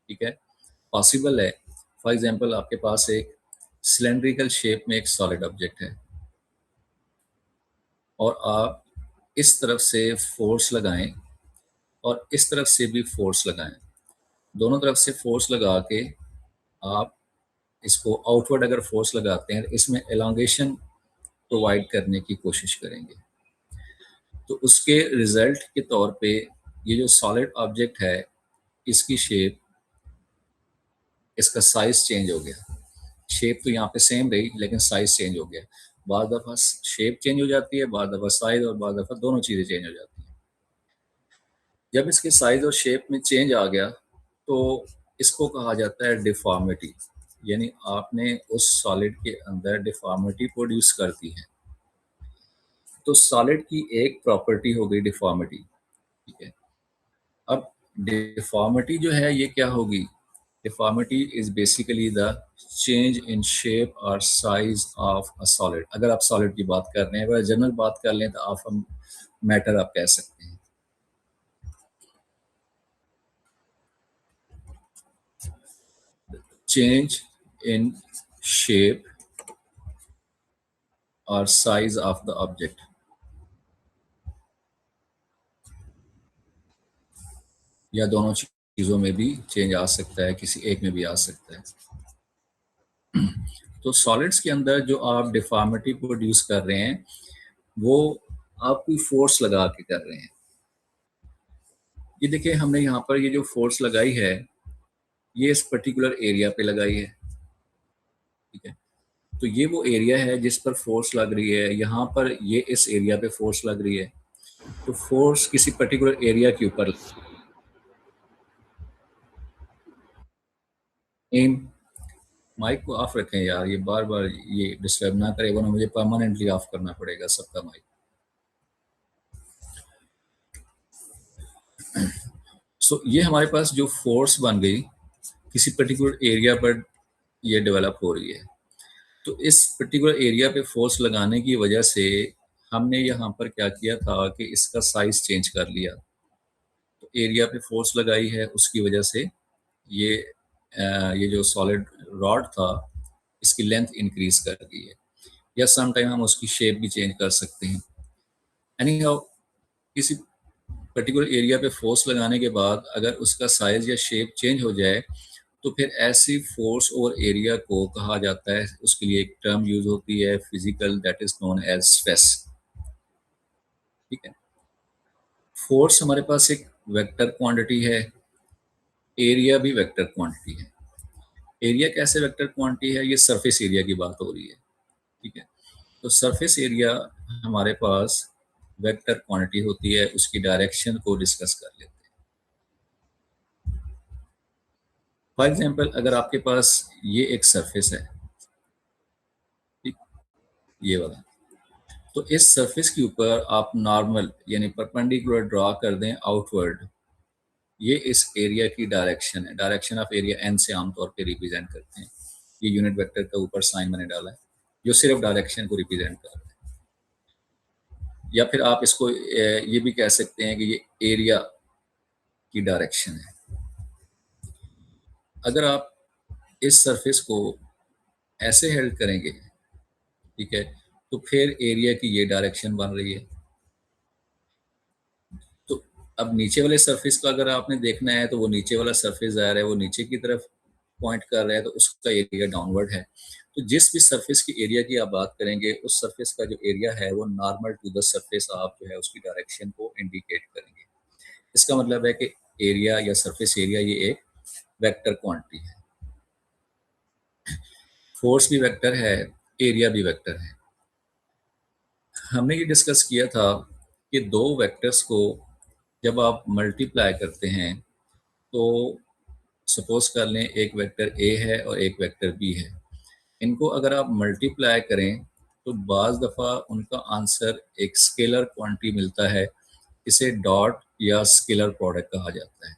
ठीक है? पॉसिबल है, फॉर एग्ज़ाम्पल आपके पास एक सिलिंड्रिकल शेप में एक सॉलिड ऑब्जेक्ट है और आप इस तरफ से फ़ोर्स लगाएँ और इस तरफ से भी फ़ोर्स लगाएँ। दोनों तरफ से फ़ोर्स लगा के आप इसको आउटवर्ड अगर फ़ोर्स लगाते हैं, इसमें एलोंगेशन प्रोवाइड करने की कोशिश करेंगे। तो उसके रिज़ल्ट के तौर पे ये जो सॉलिड ऑब्जेक्ट है, इसकी शेप, इसका साइज़ चेंज हो गया। शेप तो यहाँ पे सेम रही, लेकिन साइज़ चेंज हो गया। बाद दफ़ा शेप चेंज हो जाती है, बाद दफ़ा साइज़ और बाद दफ़ा दोनों चीज़ें चेंज हो जाती हैं। जब इसके साइज़ और शेप में चेंज आ गया, तो इसको कहा जाता है डिफ़ॉर्मिटी। यानी आपने उस सॉलिड के अंदर डिफ़ॉर्मिटी प्रोड्यूस कर दी है। तो सॉलिड की एक प्रॉपर्टी हो गई डिफ़ॉर्मिटी, ठीक है? अब डिफ़ॉर्मिटी जो है ये क्या होगी? Deformity is basically the change in shape और साइज़ ऑफ अ सॉलिड। अगर आप सॉलिड की बात कर रहे हैं, अगर जनरल बात कर लें तो आप हम मैटर आप कह सकते हैं। चेंज इन शेप और साइज़ ऑफ द ऑब्जेक्ट, या दोनों चीज़ों में भी चेंज आ सकता है, किसी एक में भी आ सकता है। तो सॉलिड्स के अंदर जो आप डिफ़ॉर्मिटी प्रोड्यूस कर रहे हैं, वो आप कोई फ़ोर्स लगा के कर रहे हैं। ये देखिए, हमने यहाँ पर ये जो फ़ोर्स लगाई है, ये इस पर्टिकुलर एरिया पे लगाई है, ठीक है? तो ये वो एरिया है जिस पर फ़ोर्स लग रही है, यहाँ पर ये इस एरिया पे फ़ोर्स लग रही है। तो फ़ोर्स किसी पर्टिकुलर एरिया के ऊपर इन माइक को ऑफ रखें यार, ये बार-बार ये डिस्टर्ब ना करे, वरना मुझे परमानेंटली ऑफ करना पड़ेगा सबका माइक। सो ये हमारे पास जो फ़ोर्स बन गई, किसी पर्टिकुलर एरिया पर ये डेवलप हो रही है। तो इस पर्टिकुलर एरिया पे फ़ोर्स लगाने की वजह से हमने यहाँ पर क्या किया था कि इसका साइज़ चेंज कर लिया। तो एरिया पे फ़ोर्स लगाई है, उसकी वजह से ये ये जो सॉलिड रॉड था, इसकी लेंथ इंक्रीज़ कर दी है, या सम टाइम हम उसकी शेप भी चेंज कर सकते हैं। एनी हाउ, किसी पर्टिकुलर एरिया पे फ़ोर्स लगाने के बाद अगर उसका साइज़ या शेप चेंज हो जाए, तो फिर ऐसी फ़ोर्स और एरिया को कहा जाता है, उसके लिए एक टर्म यूज़ होती है physical, that is known as stress, ठीक है? फ़ोर्स हमारे पास एक वेक्टर क्वांटिटी है, एरिया भी वेक्टर क्वांटिटी है। एरिया कैसे वेक्टर क्वांटिटी है? ये सरफेस एरिया की बात हो रही है, ठीक है? तो सरफेस एरिया हमारे पास वेक्टर क्वांटिटी होती है, उसकी डायरेक्शन को डिस्कस कर लेते हैं। फॉर एग्ज़ाम्पल, अगर आपके पास ये एक सरफेस है, ठीक? ये वाला। तो इस सरफेस के ऊपर आप नॉर्मल यानी परपेंडिकुलर ड्रा कर दें आउटवर्ड, ये इस एरिया की डायरेक्शन है। डायरेक्शन ऑफ एरिया एन से आमतौर पे रिप्रेजेंट करते हैं। ये यूनिट वेक्टर का ऊपर साइन मैंने डाला है, जो सिर्फ डायरेक्शन को रिप्रेजेंट कर रहा है। या फिर आप इसको ये भी कह सकते हैं कि ये एरिया की डायरेक्शन है। अगर आप इस सरफेस को ऐसे हेल्ड करेंगे, ठीक है, तो फिर एरिया की ये डायरेक्शन बन रही है। तो अब नीचे वाले सरफेस का अगर आपने देखना है, तो वो नीचे वाला सरफेस ज़ाहिर है वो नीचे की तरफ पॉइंट कर रहा है, तो उसका एरिया डाउनवर्ड है। तो जिस भी सरफेस की एरिया की आप बात करेंगे, उस सरफेस का जो एरिया है वो नॉर्मल टू द सरफेस आप जो है उसकी डायरेक्शन को इंडिकेट करेंगे। इसका मतलब है कि एरिया या सरफेस एरिया ये एक वेक्टर क्वांटिटी है। फोर्स भी वेक्टर है, एरिया भी वेक्टर है। हमने ये डिस्कस किया था कि दो वेक्टर्स को जब आप मल्टीप्लाई करते हैं, तो सपोज कर लें एक वेक्टर ए है और एक वेक्टर बी है। इनको अगर आप मल्टीप्लाई करें, तो बाज़ दफ़ा उनका आंसर एक स्केलर क्वांटिटी मिलता है। इसे डॉट या स्केलर प्रोडक्ट कहा जाता है।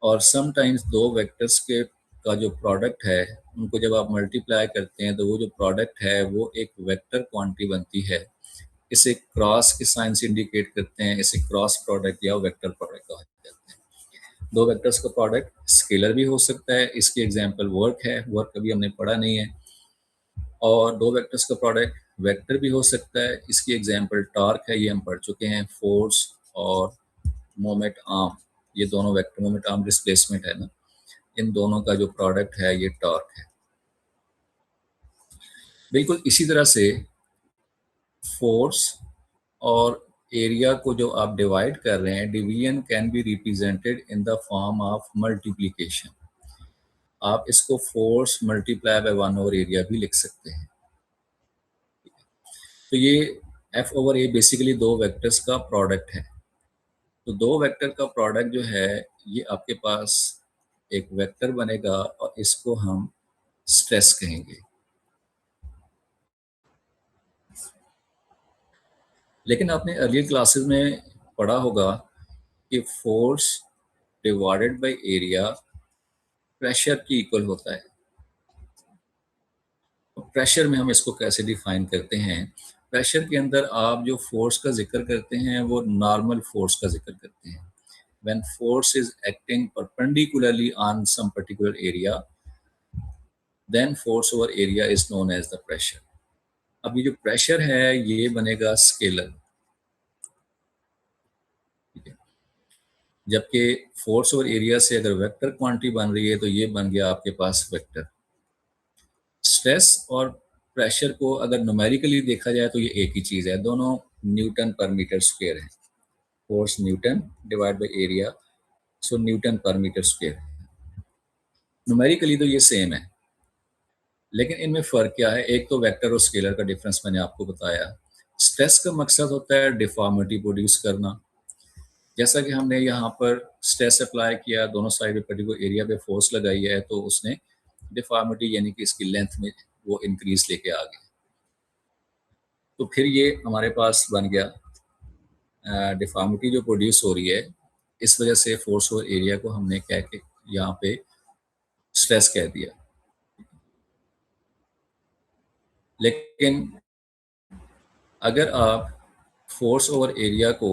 और समटाइम्स दो वेक्टर्स के का जो प्रोडक्ट है, उनको जब आप मल्टीप्लाई करते हैं, तो वो जो प्रोडक्ट है वो एक वेक्टर क्वांटिटी बनती है। इसे क्रॉस के साइन से इंडिकेट करते हैं, इसे क्रॉस प्रोडक्ट या वेक्टर प्रोडक्ट कहा जाता है। दो वेक्टर्स का प्रोडक्ट स्केलर भी हो सकता है, इसकी एग्जांपल वर्क है, वर्क कभी हमने पढ़ा नहीं है। और दो वेक्टर्स का प्रोडक्ट वेक्टर भी हो सकता है, इसकी एग्जांपल टॉर्क है, ये हम पढ़ चुके हैं। फोर्स और मोमेंट आर्म, ये दोनों वेक्टर, मोमेंट आर्म डिस्प्लेसमेंट है ना, इन दोनों का जो प्रोडक्ट है ये टॉर्क है। बिल्कुल इसी तरह से फोर्स और एरिया को जो आप डिवाइड कर रहे हैं, division can be represented in the form of multiplication. आप इसको force multiply by 1 over area भी लिख सकते हैं। तो ये एफ ओवर ए बेसिकली दो वेक्टर्स का प्रोडक्ट है। तो दो वेक्टर का प्रोडक्ट जो है ये आपके पास एक वेक्टर बनेगा और इसको हम स्ट्रेस कहेंगे। लेकिन आपने अर्लियर क्लासेस में पढ़ा होगा कि force divided by area pressure की इक्वल होता है। प्रेशर में हम इसको कैसे डिफाइन करते हैं? प्रेशर के अंदर आप जो फोर्स का जिक्र करते हैं वो नॉर्मल फोर्स का जिक्र करते हैं। When force is acting perpendicularly on some particular area, then force over area is known as the pressure. अब ये जो प्रेशर है ये बनेगा स्केलर, ठीक है। जबकि फोर्स और एरिया से अगर वेक्टर क्वांटिटी बन रही है तो ये बन गया आपके पास वेक्टर। स्ट्रेस और प्रेशर को अगर न्यूमेरिकली देखा जाए तो ये एक ही चीज़ है, दोनों न्यूटन पर मीटर स्क्वायर है। Force Newton divide by area, so Newton पर मीटर स्क्वायर। न्यूमेरिकली तो ये सेम है, लेकिन इनमें फ़र्क क्या है? एक तो वेक्टर और स्केलर का डिफरेंस मैंने आपको बताया। स्ट्रेस का मकसद होता है डिफॉर्मिटी प्रोड्यूस करना। जैसा कि हमने यहाँ पर स्ट्रेस अप्लाई किया, दोनों साइड पे पर्टिकुलर एरिया पे फोर्स लगाई है, तो उसने डिफॉर्मिटी यानी कि इसकी लेंथ में वो इंक्रीज लेके आ गया। तो फिर ये हमारे पास बन गया डिफॉर्मिटी जो प्रोड्यूस हो रही है, इस वजह से फोर्स और एरिया को हमने कह के यहाँ पे स्ट्रेस कह दिया। लेकिन अगर आप फोर्स ओवर एरिया को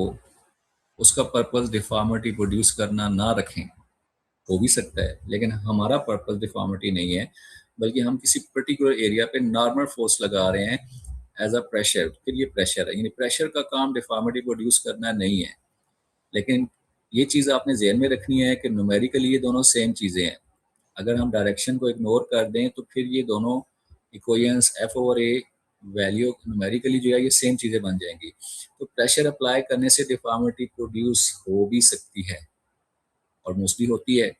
उसका पर्पस डिफॉर्मिटी प्रोड्यूस करना ना रखें, हो भी सकता है, लेकिन हमारा पर्पस डिफॉर्मिटी नहीं है, बल्कि हम किसी पर्टिकुलर एरिया पे नॉर्मल फोर्स लगा रहे हैं एज अ प्रेशर, फिर ये प्रेशर है। यानी प्रेशर का काम डिफॉर्मिटी प्रोड्यूस करना नहीं है। लेकिन ये चीज़ आपने जहन में रखनी है कि न्यूमेरिकली ये दोनों सेम चीज़ें हैं। अगर हम डायरेक्शन को इग्नोर कर दें तो फिर ये दोनों इक्वेशंस एफ ओवर ए वैल्यू न्यूमेरिकली जो है ये सेम चीज़ें बन जाएंगी। तो प्रेशर अप्लाई करने से डिफॉर्मिटी प्रोड्यूस हो भी सकती है और मोस्टली होती है,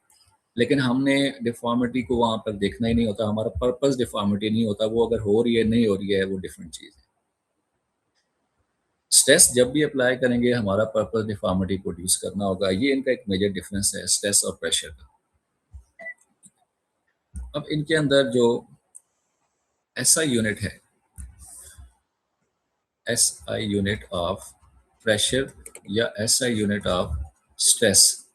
लेकिन हमने डिफॉर्मिटी को वहाँ पर देखना ही नहीं होता। हमारा पर्पस डिफॉर्मिटी नहीं होता, वो अगर हो रही है नहीं हो रही है वो डिफरेंट चीज़ है। स्ट्रेस जब भी अप्लाई करेंगे हमारा पर्पस डिफॉर्मिटी प्रोड्यूस करना होगा। ये इनका एक मेजर डिफरेंस है स्ट्रेस और प्रेशर का। अब इनके अंदर जो एसआई यूनिट है, एसआई यूनिट ऑफ प्रेशर या SI unit of stress,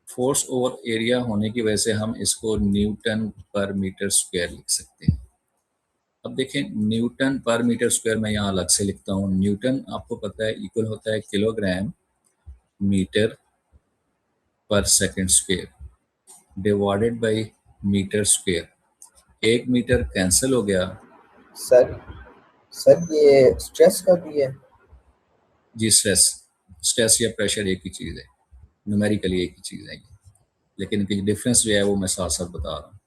force over area होने की वजह से हम इसको न्यूटन पर मीटर स्क्वायर लिख सकते हैं। अब देखें, न्यूटन पर मीटर स्क्वायर मैं यहाँ अलग से लिखता हूँ। न्यूटन आपको पता है इक्वल होता है kilogram metre per second square divided by metre square. एक मीटर कैंसिल हो गया। सर सर ये स्ट्रेस का भी है? जी, स्ट्रेस, स्ट्रेस या प्रेशर एक ही चीज़ है, न्यूमेरिकली एक ही चीज़ है ये, लेकिन इनकी डिफरेंस जो है वो मैं साथ साथ बता रहा हूँ।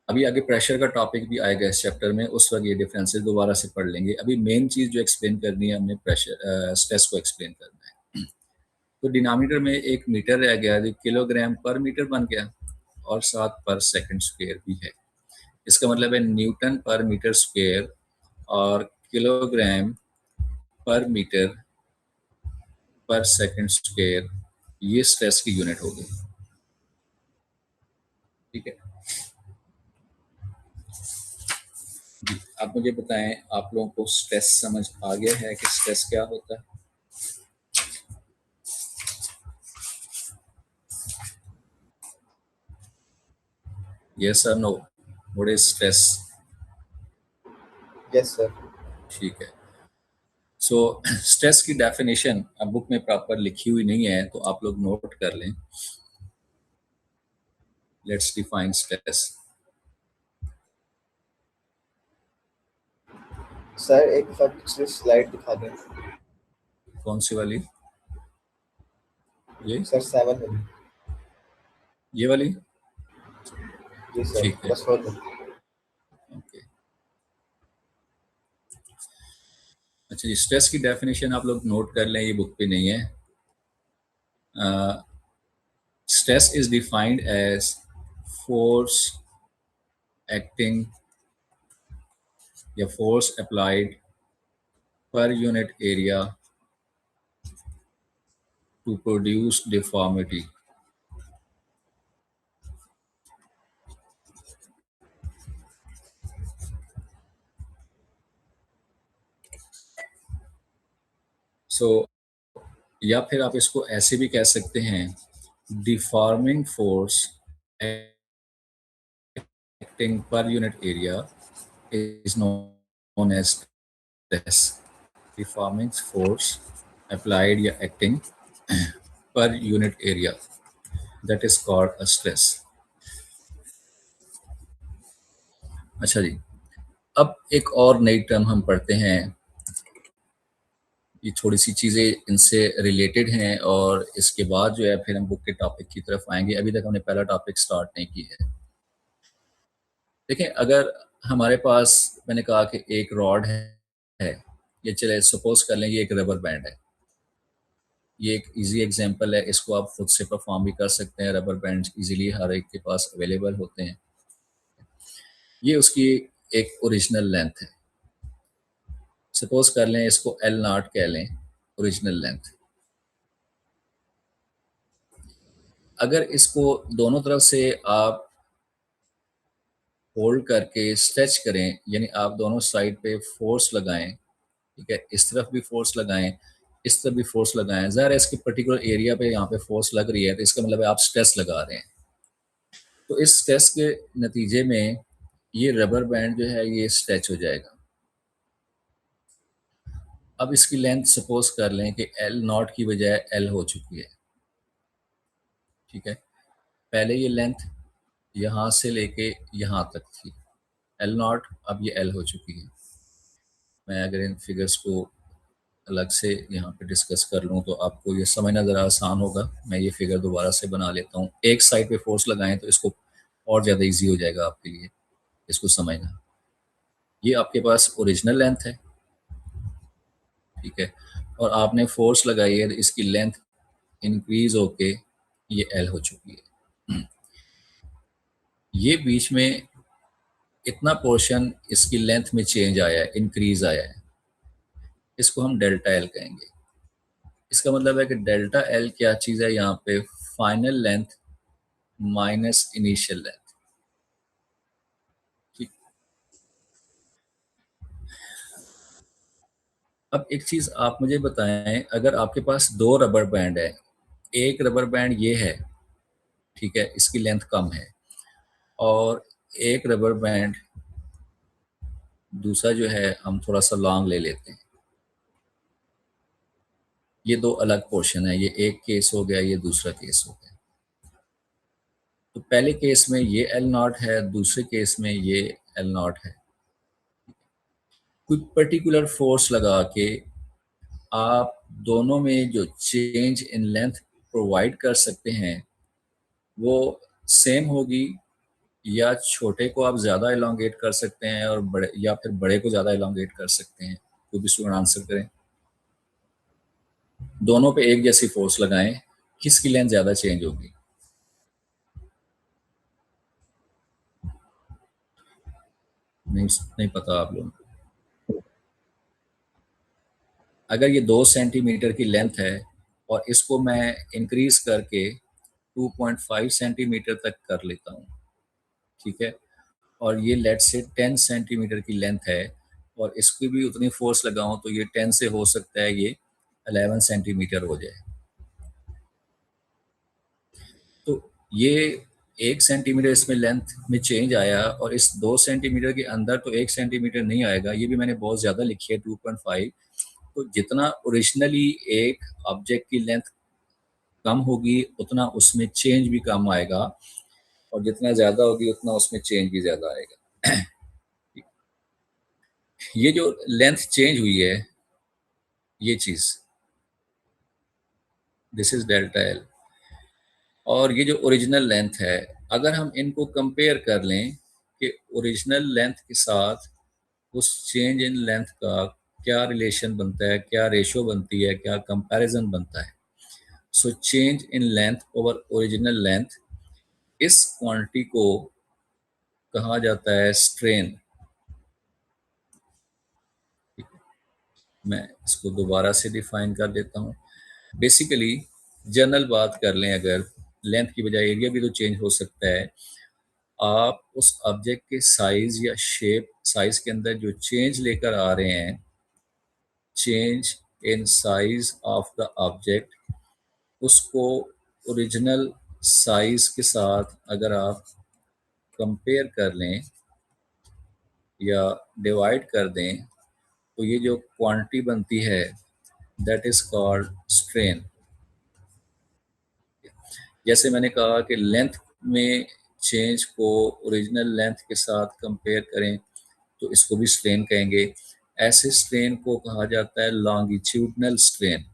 अभी आगे प्रेशर का टॉपिक भी आएगा इस चैप्टर में, उस वक्त ये डिफरेंसेस दोबारा से पढ़ लेंगे। अभी मेन चीज़ जो एक्सप्लेन करनी है हमने प्रेशर स्ट्रेस को एक्सप्लेन करना है। तो डिनोमिनेटर में एक मीटर रह गया, जो किलोग्राम पर मीटर बन गया, और साथ पर सेकंड स्क्वायर भी है। इसका मतलब है न्यूटन पर मीटर स्क्वायर और किलोग्राम पर मीटर पर सेकंड स्क्वायर, ये स्ट्रेस की यूनिट हो गई। ठीक है जी। आप मुझे बताएं, आप लोगों को स्ट्रेस समझ आ गया है कि स्ट्रेस क्या होता है? यस और no? What is stress? Yes sir. ठीक है। सो स्ट्रेस की डेफिनेशन अब बुक में प्रॉपर लिखी हुई नहीं है, तो आप लोग नोट कर लें. Let's define stress. सर एक बार पिछली स्लाइड दिखा दें. कौन सी वाली? सर 7 में. ये वाली? जी सर, ठीक है. बस हो गया. ओके. अच्छा जी, स्ट्रेस की डेफिनेशन आप लोग नोट कर लें, ये बुक पे नहीं है. Stress is defined as force acting या force applied per unit area to produce deformity. So, या फिर आप इसको ऐसे भी कह सकते हैं, deforming force acting per unit area is known as stress. Deforming force applied या acting per unit area, that is called a stress. अच्छा जी, अब एक और नई टर्म हम पढ़ते हैं. ये थोड़ी सी चीज़ें इनसे रिलेटेड हैं और इसके बाद जो है फिर हम बुक के टॉपिक की तरफ आएंगे. अभी तक हमने पहला टॉपिक स्टार्ट नहीं किया है. देखिए, अगर हमारे पास, मैंने कहा कि एक रॉड है, ये चले सपोज कर लें ये एक रबर बैंड है. ये एक इजी एग्जांपल है, इसको आप खुद से परफॉर्म भी कर सकते हैं. रबर बैंड इजीली हर एक के पास अवेलेबल होते हैं. ये उसकी एक ओरिजिनल लेंथ है. सपोज कर लें इसको एल नॉट कह लें, ओरिजिनल लेंथ. अगर इसको दोनों तरफ से आप होल्ड करके स्ट्रेच करें, यानी आप दोनों साइड पे फोर्स लगाएं, ठीक है, इस तरफ भी फोर्स लगाएं, इस तरफ भी फोर्स लगाएं. ज़ाहिर है इसके पर्टिकुलर एरिया पे यहाँ पे फोर्स लग रही है, तो इसका मतलब है आप स्ट्रेस लगा रहे हैं. तो इस स्ट्रेस के नतीजे में ये रबर बैंड जो है ये स्ट्रेच हो जाएगा. अब इसकी लेंथ सपोज कर लें कि एल नॉट की बजाय एल हो चुकी है. ठीक है, पहले ये लेंथ यहाँ से लेके यहाँ तक थी, एल नॉट, अब ये एल हो चुकी है. मैं अगर इन फिगर्स को अलग से यहाँ पे डिस्कस कर लूँ तो आपको ये समझना ज़रा आसान होगा. मैं ये फिगर दोबारा से बना लेता हूँ. एक साइड पे फोर्स लगाएं तो इसको और ज़्यादा इजी हो जाएगा आपके लिए इसको समझना. ये आपके पास ओरिजिनल लेंथ है, ठीक है, और आपने फोर्स लगाई है तो इसकी लेंथ इंक्रीज होके ये एल हो चुकी है. ये बीच में इतना पोर्शन इसकी लेंथ में चेंज आया है, इंक्रीज आया है, इसको हम डेल्टा एल कहेंगे. इसका मतलब है कि डेल्टा एल क्या चीज़ है यहाँ पे, final length minus initial length. ठीक. अब एक चीज़ आप मुझे बताएं, अगर आपके पास दो रबर बैंड है, एक रबर बैंड ये है, ठीक है, इसकी लेंथ कम है, और एक रबर बैंड दूसरा जो है हम थोड़ा सा लॉन्ग ले लेते हैं. ये दो अलग पोर्शन है, ये एक केस हो गया, ये दूसरा केस हो गया. तो पहले केस में ये एल नॉट है, दूसरे केस में ये एल नॉट है. कोई पर्टिकुलर फोर्स लगा के आप दोनों में जो चेंज इन लेंथ प्रोवाइड कर सकते हैं वो सेम होगी, या छोटे को आप ज़्यादा एलोंगेट कर सकते हैं और बड़े, या फिर बड़े को ज़्यादा एलोंगेट कर सकते हैं. कोई भी स्टूडेंट आंसर करें. दोनों पे एक जैसी फोर्स लगाएं, किसकी लेंथ ज़्यादा चेंज होगी? नहीं, नहीं पता आप लोग. अगर ये 2 सेंटीमीटर की लेंथ है और इसको मैं इंक्रीज करके 2.5 सेंटीमीटर तक कर लेता हूँ, ठीक है, और ये लेट से 10 सेंटीमीटर की लेंथ है और इसकी भी उतनी फोर्स लगाऊं तो ये 10 से हो सकता है ये 11 सेंटीमीटर हो जाए. तो ये 1 सेंटीमीटर इसमें लेंथ में चेंज आया, और इस 2 सेंटीमीटर के अंदर तो 1 सेंटीमीटर नहीं आएगा. ये भी मैंने बहुत ज़्यादा लिखी है 2.5, तो जितना ओरिजिनली एक ऑब्जेक्ट की लेंथ कम होगी उतना उसमें चेंज भी कम आएगा, और जितना ज़्यादा होगी उतना उसमें चेंज भी ज़्यादा आएगा। ये जो लेंथ चेंज हुई है, ये चीज़, दिस इज़ डेल्टा एल, और ये जो ओरिजिनल लेंथ है, अगर हम इनको कंपेयर कर लें कि ओरिजिनल लेंथ के साथ उस चेंज इन लेंथ का क्या रिलेशन बनता है, क्या रेशो बनती है, क्या कंपैरिजन बनता है। So change in length over original length, इस क्वांटिटी को कहा जाता है स्ट्रेन। मैं इसको दोबारा से डिफाइन कर देता हूँ। बेसिकली जनरल बात कर लें, अगर लेंथ की बजाय एरिया भी तो चेंज हो सकता है। आप उस ऑब्जेक्ट के साइज या शेप, साइज के अंदर जो चेंज लेकर आ रहे हैं, change in size of the object, उसको ओरिजिनल साइज के साथ अगर आप कंपेयर कर लें या डिवाइड कर दें, तो ये जो क्वांटिटी बनती है, दैट इज कॉल्ड स्ट्रेन। जैसे मैंने कहा कि लेंथ में चेंज को ओरिजिनल लेंथ के साथ कंपेयर करें तो इसको भी स्ट्रेन कहेंगे। ऐसे स्ट्रेन को कहा जाता है लॉन्गिट्यूडनल स्ट्रेन,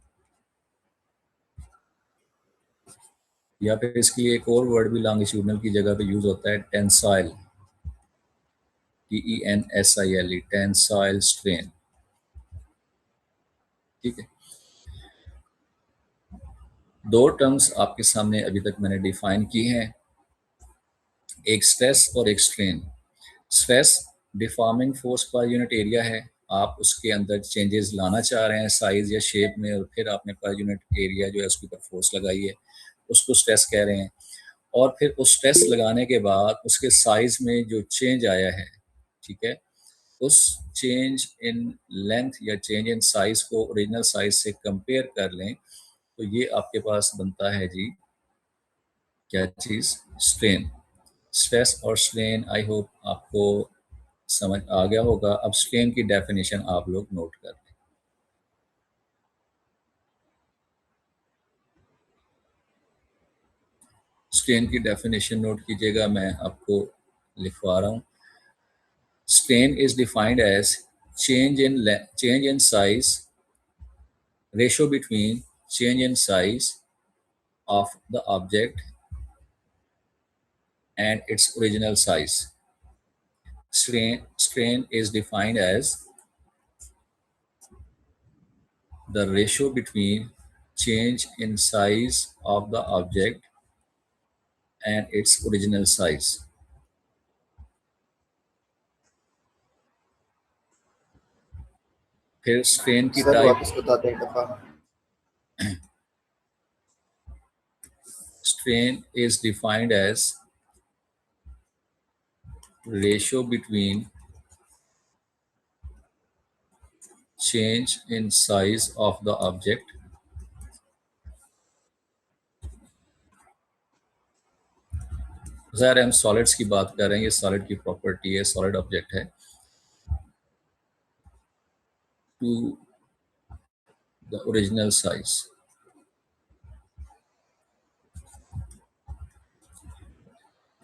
या फिर इसके लिए एक और वर्ड भी लॉन्गिट्यूडनल की जगह पे यूज होता है, टेंसाइल, TENSILE, टेंसाइल स्ट्रेन। ठीक है, दो टर्म्स आपके सामने अभी तक मैंने डिफाइन की हैं, एक स्ट्रेस और एक स्ट्रेन। स्ट्रेस डिफॉर्मिंग फोर्स पर यूनिट एरिया है, आप उसके अंदर चेंजेस लाना चाह रहे हैं साइज या शेप में, और फिर आपने पर यूनिट एरिया जो है उसके ऊपर फोर्स लगाई है, उसको स्ट्रेस कह रहे हैं। और फिर उस स्ट्रेस लगाने के बाद उसके साइज में जो चेंज आया है, ठीक है, उस चेंज इन लेंथ या चेंज इन साइज को ओरिजिनल साइज से कंपेयर कर लें, तो ये आपके पास बनता है जी क्या चीज़, स्ट्रेन। स्ट्रेस और स्ट्रेन, आई होप आपको समझ आ गया होगा। अब स्ट्रेन की डेफिनेशन आप लोग नोट कर लें। स्ट्रेन की डेफिनेशन नोट कीजिएगा, मैं आपको लिखवा रहा हूँ। Strain is defined as change in size, ratio between change in size of the object and its original size. Strain is defined as the ratio between change in size of the object and its original size. फिर strain की sir type, वापस बता दें एक दफ़ा। strain is defined as ratio between change in size of the object ज़ाहिर हम solids की बात कर रहे हैं, ये सॉलिड की प्रॉपर्टी है, सॉलिड ऑब्जेक्ट है, to the original size.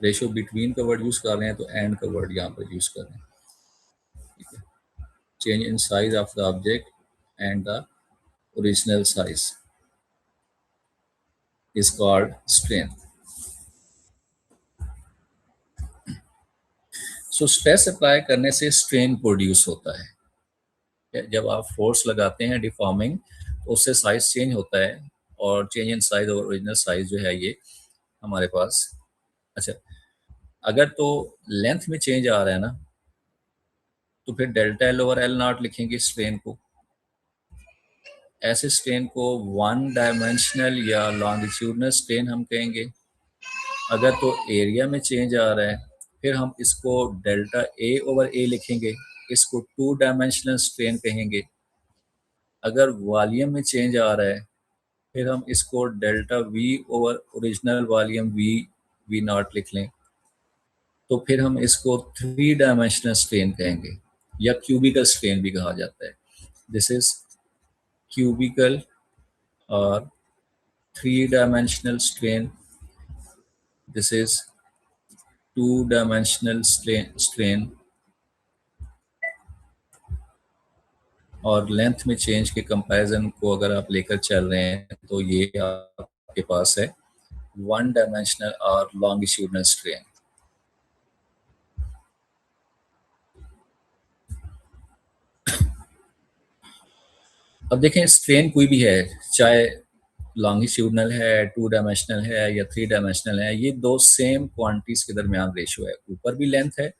Ratio between का वर्ड यूज कर रहे हैं तो एंड का वर्ड यहाँ पर यूज कर रहे हैं। ठीक है, change in size of the object and the original size is called strain. So stress apply करने से स्ट्रेन प्रोड्यूस होता है। जब आप फोर्स लगाते हैं डिफॉर्मिंग, तो उससे साइज चेंज होता है, और चेंज इन साइज और ओरिजिनल साइज जो है ये हमारे पास। अच्छा, अगर तो लेंथ में चेंज आ रहा है ना, तो फिर delta L over L not लिखेंगे स्ट्रेन को। ऐसे स्ट्रेन को वन डायमेंशनल या लॉन्गिट्यूडनल स्ट्रेन हम कहेंगे। अगर तो एरिया में चेंज आ रहा है, फिर हम इसको डेल्टा ए ओवर ए लिखेंगे, इसको टू डायमेंशनल स्ट्रेन कहेंगे। अगर वॉल्यूम में चेंज आ रहा है, फिर हम इसको delta V over original volume V V nought लिख लें, तो फिर हम इसको थ्री डायमेंशनल स्ट्रेन कहेंगे, या क्यूबिकल स्ट्रेन भी कहा जाता है। This is cubical or three-dimensional strain. This is two-dimensional strain और लेंथ में चेंज के कंपैरिजन को अगर आप लेकर चल रहे हैं तो ये आपके पास है वन डायमेंशनल और लॉन्गिट्यूडनल स्ट्रेन। अब देखें स्ट्रेन कोई भी है, चाहे लॉन्गिट्यूडनल है, टू डायमेंशनल है या थ्री डायमेंशनल है, ये दो सेम क्वांटिटीज के दरमियान रेशियो है। ऊपर भी लेंथ है,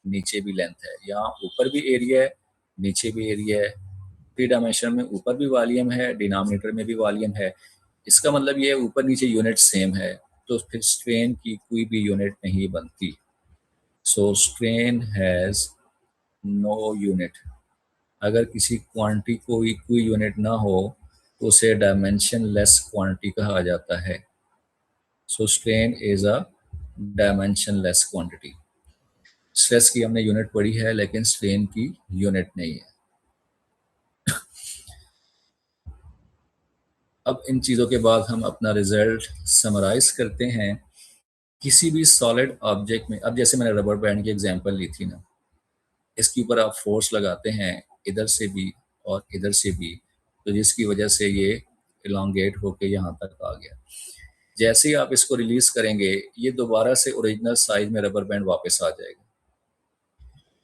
नीचे भी लेंथ है। यहाँ ऊपर भी एरिया है, नीचे भी एरिया है। थ्री डायमेंशन में ऊपर भी वॉल्यूम है, डिनोमिनेटर में भी वॉल्यूम है। इसका मतलब ये ऊपर नीचे यूनिट सेम है, तो फिर स्ट्रेन की कोई भी यूनिट नहीं बनती। सो स्ट्रेन हैज़ नो यूनिट। अगर किसी क्वांटिटी को कोई यूनिट ना हो तो उसे डायमेंशन लेस क्वांटिटी कहा जाता है। So strain is a dimensionless quantity. Stress की हमने यूनिट पढ़ी है लेकिन स्ट्रेन की यूनिट नहीं है। अब इन चीज़ों के बाद हम अपना रिजल्ट समराइज करते हैं। किसी भी सॉलिड ऑब्जेक्ट में, अब जैसे मैंने रबर बैंड की एग्जांपल ली थी ना, इसके ऊपर आप फोर्स लगाते हैं इधर से भी और इधर से भी, तो जिसकी वजह से ये इलांगेट होके यहाँ तक आ गया। जैसे ही आप इसको रिलीज करेंगे ये दोबारा से ओरिजिनल साइज में रबर बैंड वापस आ जाएगा।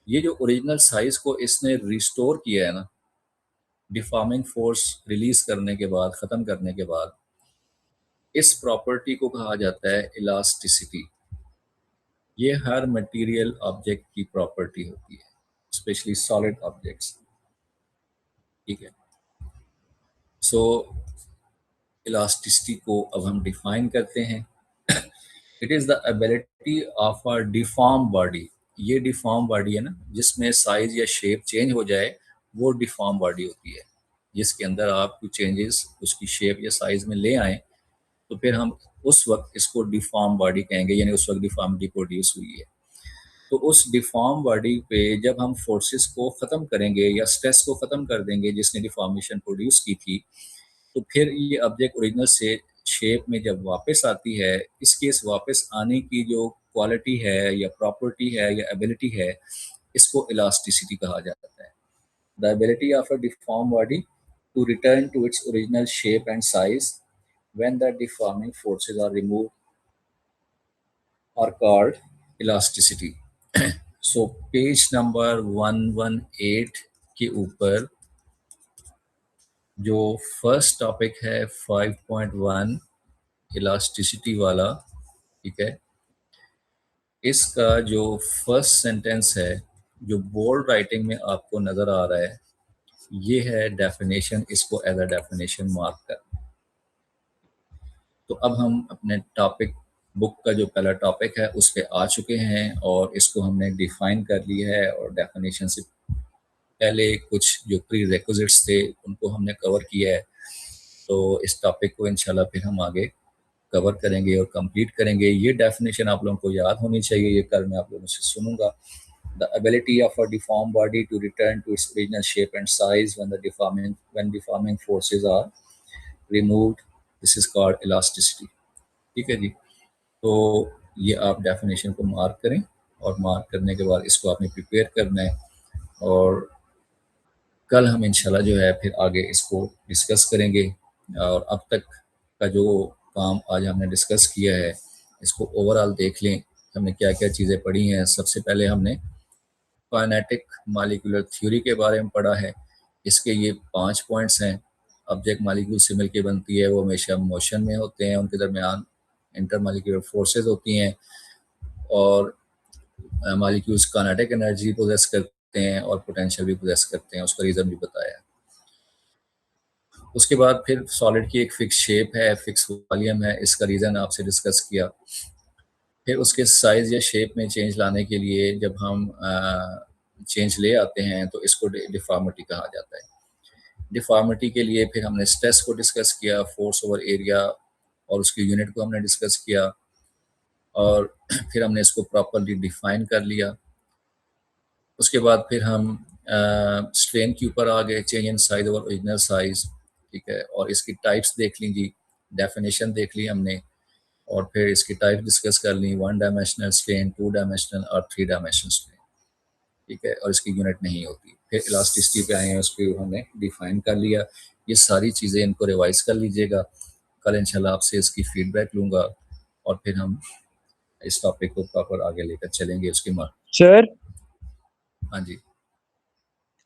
ये जो ओरिजिनल साइज को इसने रिस्टोर किया है ना, डिफॉर्मिंग फोर्स रिलीज करने के बाद, ख़त्म करने के बाद, इस प्रॉपर्टी को कहा जाता है इलास्टिसिटी। ये हर मटेरियल ऑब्जेक्ट की प्रॉपर्टी होती है, स्पेशली सॉलिड ऑब्जेक्ट्स। ठीक है, सो इलास्टिसिटी को अब हम डिफाइन करते हैं। It is the ability of a deform body. ये डिफॉर्म बॉडी है ना, जिसमें साइज या शेप चेंज हो जाए, वो डिफॉर्म बॉडी होती है। जिसके अंदर आप कुछ चेंजेस उसकी शेप या साइज में ले आए तो फिर हम उस वक्त इसको डिफॉर्म बॉडी कहेंगे, यानी उस वक्त डिफॉर्मिटी प्रोड्यूस हुई है। तो उस डिफॉर्म बॉडी पे जब हम फोर्सेस को ख़त्म करेंगे या स्ट्रेस को ख़त्म कर देंगे जिसने डिफॉर्मेशन प्रोड्यूस की थी, तो फिर ये ऑब्जेक्ट ओरिजिनल से शेप में जब वापस आती है, इसके इस वापस आने की जो क्वालिटी है या प्रॉपर्टी है या एबिलिटी है, इसको इलास्टिसिटी कहा जाता है। The ability of a deform body to return to its original shape and size when the deforming forces are removed are called elasticity. So page number 118 के ऊपर जो फर्स्ट टॉपिक है 5.1 इलास्टिसिटी वाला, ठीक है, इसका जो फर्स्ट सेंटेंस है जो बोल्ड राइटिंग में आपको नज़र आ रहा है, ये है डेफिनेशन। इसको एज अ डेफिनेशन मार्क कर। तो अब हम अपने टॉपिक बुक का जो पहला टॉपिक है उस पर आ चुके हैं और इसको हमने डिफाइन कर लिया है, और डेफिनेशन से पहले कुछ जो प्री रिक्विजिट्स थे उनको हमने कवर किया है। तो इस टॉपिक को इंशाल्लाह फिर हम आगे कवर करेंगे और कंप्लीट करेंगे। ये डेफिनेशन आप लोगों को याद होनी चाहिए, ये कल मैं आप लोगों से सुनूंगा। The ability of a deform body to return to its original shape and size when deforming forces are removed, this is called elasticity. ठीक है जी, तो ये आप डेफिनेशन को मार्क करें, और मार्क करने के बाद इसको आपने प्रिपेयर करना है, और कल हम इंशाल्लाह जो है फिर आगे इसको डिस्कस करेंगे। और अब तक का जो काम आज हमने डिस्कस किया है इसको ओवरऑल देख लें, हमने क्या क्या चीज़ें पढ़ी हैं। सबसे पहले हमने काइनेटिक मॉलिक्यूलर थ्योरी के बारे में पढ़ा है। इसके ये 5 पॉइंट्स हैं। ऑब्जेक्ट मॉलिक्यूल से मिलकर बनती है, वो हमेशा मोशन में होते हैं, उनके दरमियान इंटर मॉलिक्यूलर फोर्सेज होती हैं, और मॉलिक्यूल्स काइनेटिक एनर्जी पोजेस करते हैं और पोटेंशियल भी पोजेस करते हैं। उसका रीज़न भी बताया। उसके बाद फिर सॉलिड की एक फिक्स शेप है, फिक्स वॉल्यूम है, इसका रीज़न आपसे डिस्कस किया। फिर उसके साइज़ या शेप में चेंज लाने के लिए जब हम चेंज ले आते हैं तो इसको डिफॉर्मिटी कहा जाता है। डिफॉर्मिटी के लिए फिर हमने स्ट्रेस को डिस्कस किया, फोर्स ओवर एरिया, और उसकी यूनिट को हमने डिस्कस किया, और फिर हमने इसको प्रॉपरली डिफाइन कर लिया। उसके बाद फिर हम स्ट्रेन के ऊपर आ गए, change in size over original size. ठीक है, और इसकी टाइप्स देख ली जी, डेफिनेशन देख ली हमने, और फिर इसकी टाइप डिस्कस कर ली, 1 डायमेंशनल स्ट्रेन, 2 डायमेंशनल और 3 डायमेंशनल स्ट्रेन, ठीक है, और इसकी यूनिट नहीं होती। फिर इलास्टिसिटी पे आए हैं, उसको हमने डिफाइन कर लिया। ये सारी चीज़ें इनको रिवाइज कर लीजिएगा, कल इंशाल्लाह आपसे इसकी फीडबैक लूँगा और फिर हम इस टॉपिक को प्रॉपर आगे लेकर चलेंगे उसके मार्क। सर हाँ जी,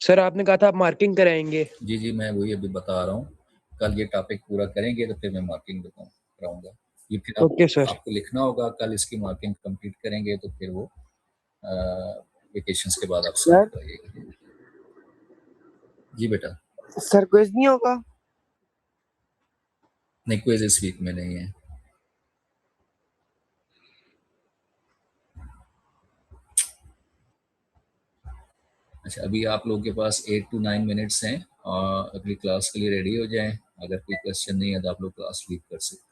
सर आपने कहा था आप मार्किंग कराएंगे। जी जी, मैं वही अभी बता रहा हूँ, कल ये टॉपिक पूरा करेंगे तो फिर मैं मार्किंग कराऊंगा। ये फिर ओके सर। आपको लिखना होगा, कल इसकी मार्किंग कंप्लीट करेंगे तो फिर वो वेकेशंस के बाद आप सबमिट सर कराइएगा। जी बेटा। सर क्विज नहीं होगा? नहीं, क्विज इस वीक में नहीं है। अच्छा, अभी आप लोगों के पास 8 to 9 मिनट्स हैं और अगली क्लास के लिए रेडी हो जाएं। अगर कोई क्वेश्चन नहीं है तो आप लोग क्लास लीव कर सकते हैं।